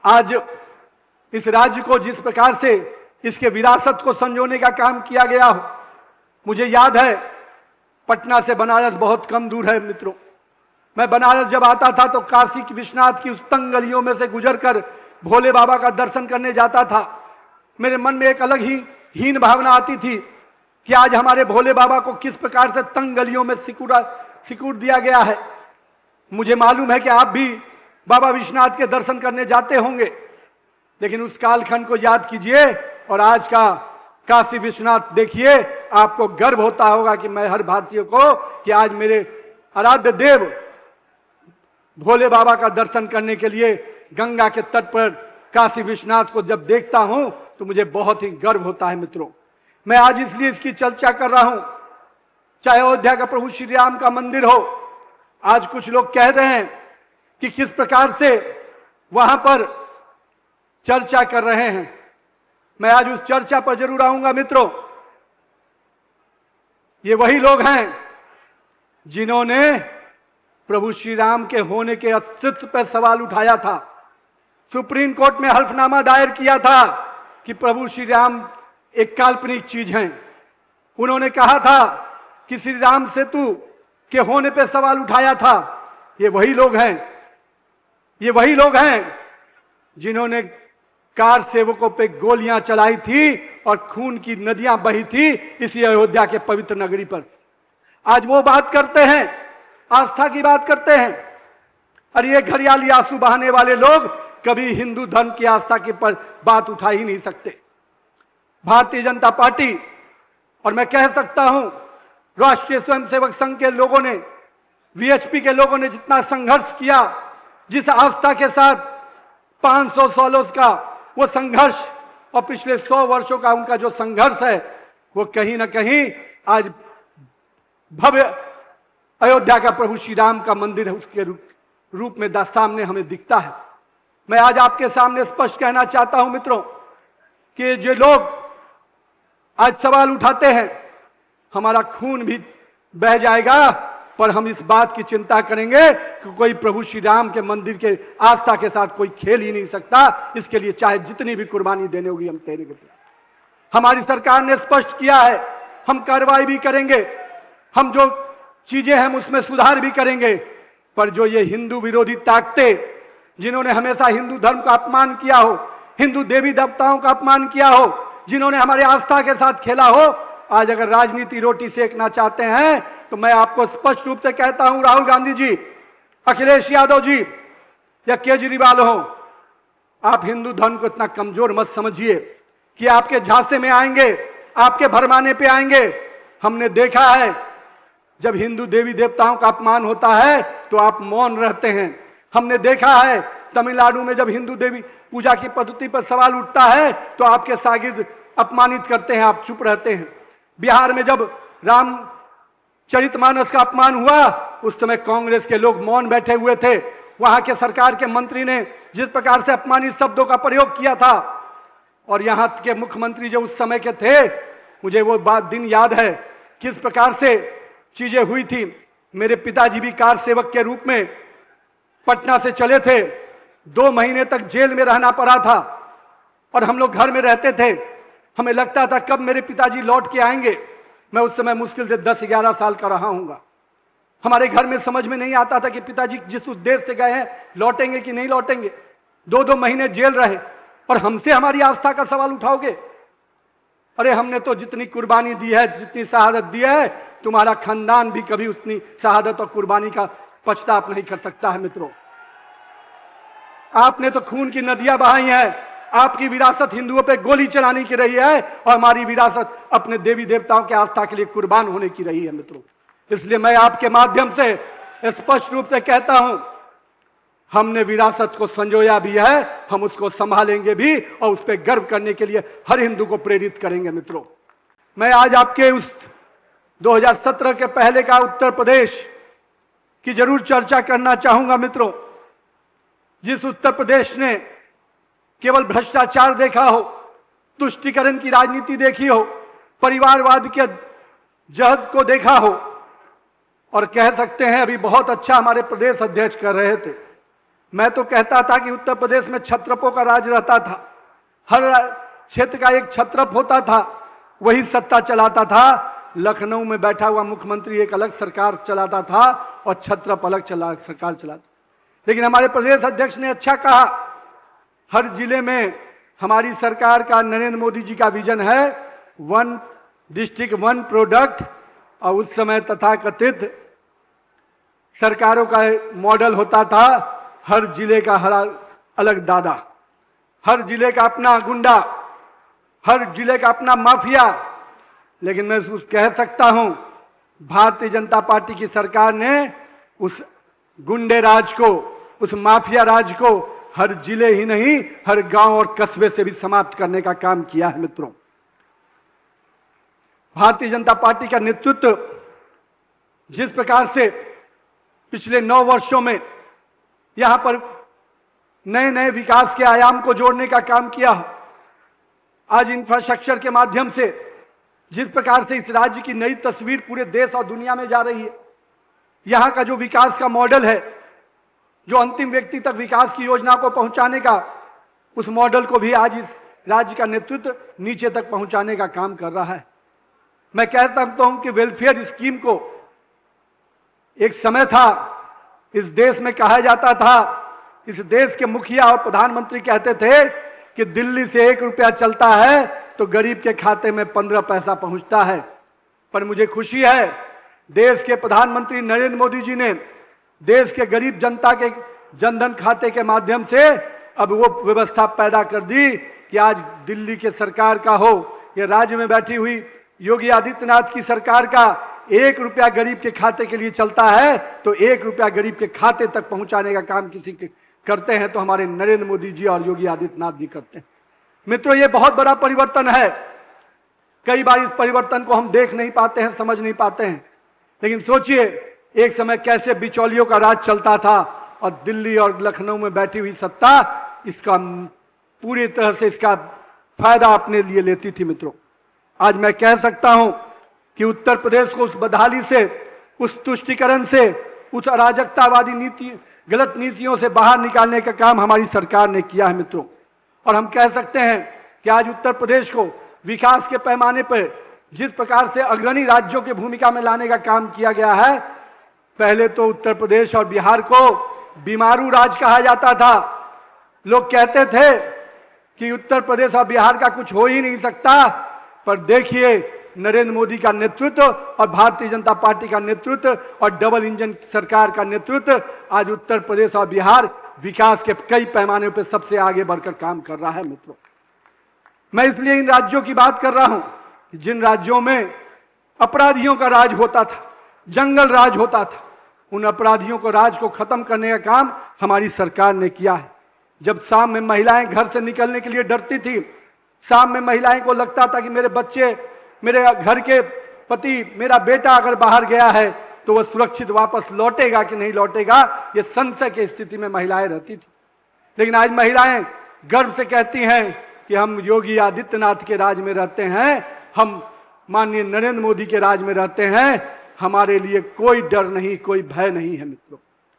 आज इस राज्य को जिस प्रकार से इसके विरासत को संजोने का काम किया गया हो, मुझे याद है पटना से बनारस बहुत कम दूर है मित्रों। मैं बनारस जब आता था तो काशी विश्वनाथ की उस तंग गलियों में से गुजरकर भोले बाबा का दर्शन करने जाता था। मेरे मन में एक अलग ही हीन भावना आती थी कि आज हमारे भोले बाबा को किस प्रकार से तंग गलियों में सिकुड़ दिया गया है। मुझे मालूम है कि आप भी बाबा विश्वनाथ के दर्शन करने जाते होंगे, लेकिन उस कालखंड को याद कीजिए और आज का काशी विश्वनाथ देखिए। आपको गर्व होता होगा कि मैं हर भारतीय को कि आज मेरे आराध्य देव भोले बाबा का दर्शन करने के लिए गंगा के तट पर काशी विश्वनाथ को जब देखता हूं तो मुझे बहुत ही गर्व होता है मित्रों। मैं आज इसलिए इसकी चर्चा कर रहा हूं, चाहे अयोध्या का प्रभु श्री राम का मंदिर हो। आज कुछ लोग कह रहे हैं कि किस प्रकार से वहां पर चर्चा कर रहे हैं। मैं आज उस चर्चा पर जरूर आऊंगा मित्रों। ये वही लोग हैं जिन्होंने प्रभु श्री राम के होने के अस्तित्व पर सवाल उठाया था। सुप्रीम कोर्ट में हल्फनामा दायर किया था कि प्रभु श्री राम एक काल्पनिक चीज हैं। उन्होंने कहा था कि श्री राम सेतु के होने पर सवाल उठाया था। ये वही लोग हैं जिन्होंने कार सेवकों पे गोलियां चलाई थी और खून की नदियां बही थी इसी अयोध्या के पवित्र नगरी पर। आज वो बात करते हैं, आस्था की बात करते हैं। और ये घड़ियाली आंसू बहाने वाले लोग कभी हिंदू धर्म की आस्था के पर बात उठा ही नहीं सकते। भारतीय जनता पार्टी और मैं कह सकता हूं राष्ट्रीय स्वयंसेवक संघ के लोगों ने, वीएचपी के लोगों ने जितना संघर्ष किया, जिस आस्था के साथ 500 सालों का वो संघर्ष और पिछले 100 वर्षों का उनका जो संघर्ष है, वो कहीं ना कहीं आज भव्य अयोध्या का प्रभु श्री राम का मंदिर है उसके रूप में सामने हमें दिखता है। मैं आज आपके सामने स्पष्ट कहना चाहता हूं मित्रों कि जो लोग आज सवाल उठाते हैं, हमारा खून भी बह जाएगा पर हम इस बात की चिंता करेंगे कि कोई प्रभु श्री राम के मंदिर के आस्था के साथ कोई खेल ही नहीं सकता। इसके लिए चाहे जितनी भी कुर्बानी देने होगी हम देंगे। हमारी सरकार ने स्पष्ट किया है, हम कार्रवाई भी करेंगे, हम जो चीजें हैं उसमें सुधार भी करेंगे। पर जो ये हिंदू विरोधी ताकतें, जिन्होंने हमेशा हिंदू धर्म का अपमान किया हो, हिंदू देवी देवताओं का अपमान किया हो, जिन्होंने हमारे आस्था के साथ खेला हो, आज अगर राजनीति रोटी सेकना चाहते हैं तो मैं आपको स्पष्ट रूप से कहता हूं, राहुल गांधी जी, अखिलेश यादव जी या केजरीवाल हो, आप हिंदू धर्म को इतना कमजोर मत समझिए कि आपके झांसे में आएंगे, आपके भरमाने पे आएंगे। हमने देखा है जब हिंदू देवी देवताओं का अपमान होता है तो आप मौन रहते हैं। हमने देखा है तमिलनाडु में जब हिंदू देवी पूजा की पद्धति पर सवाल उठता है तो आपके शागिर्द अपमानित करते हैं, आप चुप रहते हैं। बिहार में जब रामचरितमानस का अपमान हुआ उस समय कांग्रेस के लोग मौन बैठे हुए थे। वहां के सरकार के मंत्री ने जिस प्रकार से अपमानित शब्दों का प्रयोग किया था, और यहां के मुख्यमंत्री जो उस समय के थे, मुझे वो बात दिन याद है किस प्रकार से चीजें हुई थी। मेरे पिताजी भी कार सेवक के रूप में पटना से चले थे, 2 महीने तक जेल में रहना पड़ा था और हम लोग घर में रहते थे। हमें लगता था कब मेरे पिताजी लौट के आएंगे। मैं उस समय मुश्किल से 10-11 साल का रहा हूंगा। हमारे घर में समझ में नहीं आता था कि पिताजी जिस उद्देश्य से गए हैं लौटेंगे कि नहीं लौटेंगे। 2-2 महीने जेल रहे और हमसे हमारी आस्था का सवाल उठाओगे। अरे हमने तो जितनी कुर्बानी दी है, जितनी शहादत दी है, तुम्हारा खानदान भी कभी उतनी शहादत और कुर्बानी का पछतावा नहीं कर सकता है मित्रों। आपने तो खून की नदियां बहाई हैं। आपकी विरासत हिंदुओं पे गोली चलाने की रही है और हमारी विरासत अपने देवी देवताओं के आस्था के लिए कुर्बान होने की रही है मित्रों। इसलिए मैं आपके माध्यम से स्पष्ट रूप से कहता हूं, हमने विरासत को संजोया भी है, हम उसको संभालेंगे भी और उस पर गर्व करने के लिए हर हिंदू को प्रेरित करेंगे मित्रों। मैं आज आपके उस 2017 के पहले का उत्तर प्रदेश की जरूर चर्चा करना चाहूंगा मित्रों, जिस उत्तर प्रदेश ने केवल भ्रष्टाचार देखा हो, तुष्टीकरण की राजनीति देखी हो, परिवारवाद के जहद को देखा हो, और कह सकते हैं अभी बहुत अच्छा हमारे प्रदेश अध्यक्ष कर रहे थे। मैं तो कहता था कि उत्तर प्रदेश में छत्रपों का राज रहता था, हर क्षेत्र का एक छत्रप होता था, वही सत्ता चलाता था। लखनऊ में बैठा हुआ मुख्यमंत्री एक अलग सरकार चलाता था और छत्रप अलग सरकार चलाता। लेकिन हमारे प्रदेश अध्यक्ष ने अच्छा कहा, हर जिले में हमारी सरकार का, नरेंद्र मोदी जी का विजन है 1 डिस्ट्रिक्ट 1 प्रोडक्ट। और उस समय तथाकथित सरकारों का मॉडल होता था हर जिले का हर अलग दादा, हर जिले का अपना गुंडा, हर जिले का अपना माफिया। लेकिन मैं कह सकता हूं भारतीय जनता पार्टी की सरकार ने उस गुंडे राज को, उस माफिया राज को हर जिले ही नहीं हर गांव और कस्बे से भी समाप्त करने का काम किया है। मित्रों, भारतीय जनता पार्टी का नेतृत्व जिस प्रकार से पिछले 9 वर्षों में यहां पर नए नए विकास के आयाम को जोड़ने का काम किया, आज इंफ्रास्ट्रक्चर के माध्यम से जिस प्रकार से इस राज्य की नई तस्वीर पूरे देश और दुनिया में जा रही है, यहां का जो विकास का मॉडल है, जो अंतिम व्यक्ति तक विकास की योजना को पहुंचाने का, उस मॉडल को भी आज इस राज्य का नेतृत्व नीचे तक पहुंचाने का काम कर रहा है। मैं कह सकता हूं कि वेलफेयर स्कीम को एक समय था इस देश में कहा जाता था, इस देश के मुखिया और प्रधानमंत्री कहते थे कि दिल्ली से 1 रुपया चलता है तो गरीब के खाते में 15 पैसा पहुंचता है। पर मुझे खुशी है देश के प्रधानमंत्री नरेंद्र मोदी जी ने देश के गरीब जनता के जनधन खाते के माध्यम से अब वो व्यवस्था पैदा कर दी कि आज दिल्ली के सरकार का हो या राज्य में बैठी हुई योगी आदित्यनाथ की सरकार का 1 रुपया गरीब के खाते के लिए चलता है तो 1 रुपया गरीब के खाते तक पहुंचाने का काम किसी के करते हैं तो हमारे नरेंद्र मोदी जी और योगी आदित्यनाथ जी करते हैं। मित्रों, ये बहुत बड़ा परिवर्तन है। कई बार इस परिवर्तन को हम देख नहीं पाते हैं, समझ नहीं पाते हैं, लेकिन सोचिए एक समय कैसे बिचौलियों का राज चलता था और दिल्ली और लखनऊ में बैठी हुई सत्ता इसका पूरी तरह से इसका फायदा अपने लिए लेती थी। मित्रों, आज मैं कह सकता हूं कि उत्तर प्रदेश को उस बदहाली से, उस तुष्टीकरण से, उस अराजकतावादी नीति, गलत नीतियों से बाहर निकालने का काम हमारी सरकार ने किया है। मित्रों, और हम कह सकते हैं कि आज उत्तर प्रदेश को विकास के पैमाने पर जिस प्रकार से अग्रणी राज्यों की भूमिका में लाने का काम किया गया है, पहले तो उत्तर प्रदेश और बिहार को बीमारू राज कहा जाता था। लोग कहते थे कि उत्तर प्रदेश और बिहार का कुछ हो ही नहीं सकता, पर देखिए नरेंद्र मोदी का नेतृत्व और भारतीय जनता पार्टी का नेतृत्व और डबल इंजन सरकार का नेतृत्व आज उत्तर प्रदेश और बिहार विकास के कई पैमाने पर सबसे आगे बढ़कर काम कर रहा है। मित्रों, मैं इसलिए इन राज्यों की बात कर रहा हूं जिन राज्यों में अपराधियों का राज होता था, जंगल राज होता था, उन अपराधियों को राज को खत्म करने का काम हमारी सरकार ने किया है। जब शाम में महिलाएं घर से निकलने के लिए डरती थी, शाम में महिलाएं को लगता था कि मेरे बच्चे, मेरे घर के पति, मेरा बेटा अगर बाहर गया है तो वह सुरक्षित वापस लौटेगा कि नहीं लौटेगा, ये संशय की स्थिति में महिलाएं रहती थी। लेकिन आज महिलाएं गर्व से कहती हैं कि हम योगी आदित्यनाथ के राज में रहते हैं, हम माननीय नरेंद्र मोदी के राज में रहते हैं, हमारे लिए कोई डर नहीं, कोई भय नहीं है। मित्रों,